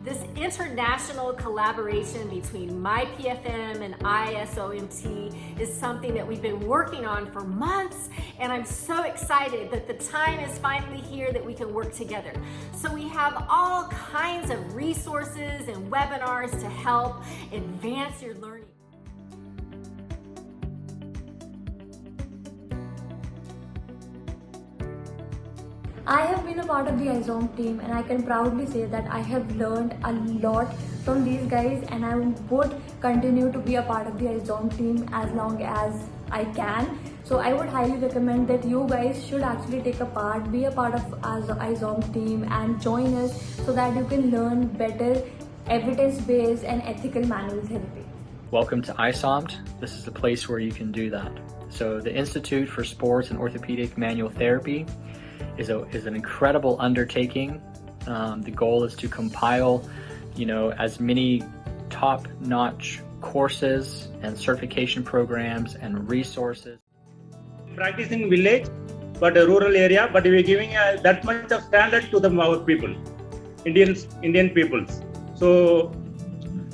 This international collaboration between MyPFM and ISOMT is something that we've been working on for months, and I'm so excited that the time is finally here that we can work together. So we have all kinds of resources and webinars to help advance your learning. I have been a part of the ISOM team, and I can proudly say that I have learned a lot from these guys, and I would continue to be a part of the ISOM team as long as I can. So I would highly recommend that you guys should actually take a part, be a part of ISOM team and join us so that you can learn better evidence-based and ethical manual therapy. Welcome to ISOMT. This is the place where you can do that. So the Institute for Sports and Orthopedic Manual Therapy is an incredible undertaking. The goal is to compile, as many top-notch courses and certification programs and resources. Practicing village, but a rural area, but we're giving that much of standard to our people, Indian peoples. So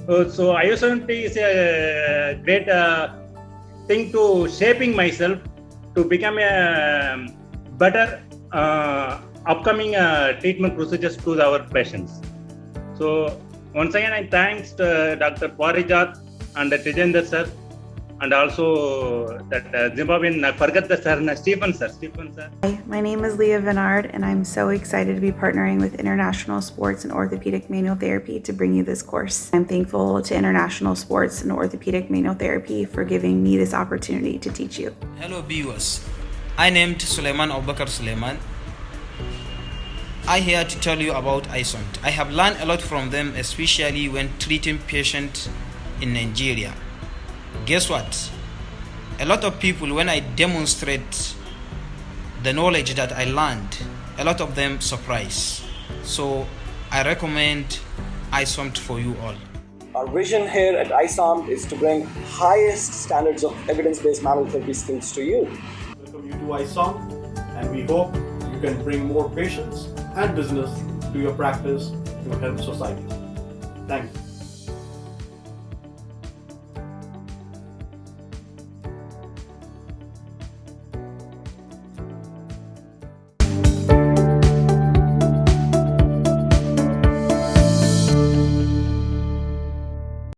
ISOMT is a great thing to shaping myself to become a better upcoming treatment procedures to our patients. So once again, I thanks to Dr. Parijat and Tejendra sir, and also that Zimbabwean, I forgot the sir, Stephen sir. Hi, my name is Leah Vinard, and I'm so excited to be partnering with International Sports and Orthopedic Manual Therapy to bring you this course. I'm thankful to International Sports and Orthopedic Manual Therapy for giving me this opportunity to teach you. Hello viewers, I named Suleiman Abubakar Suleiman. I here to tell you about ISOMT. I have learned a lot from them, especially when treating patients in Nigeria. Guess what? A lot of people, when I demonstrate the knowledge that I learned, a lot of them surprise. So I recommend ISOMT for you all. Our vision here at ISOMT is to bring highest standards of evidence-based manual therapy skills to you. Welcome you to ISOMT, and we hope you can bring more patients and business to your practice to help society. Thank you.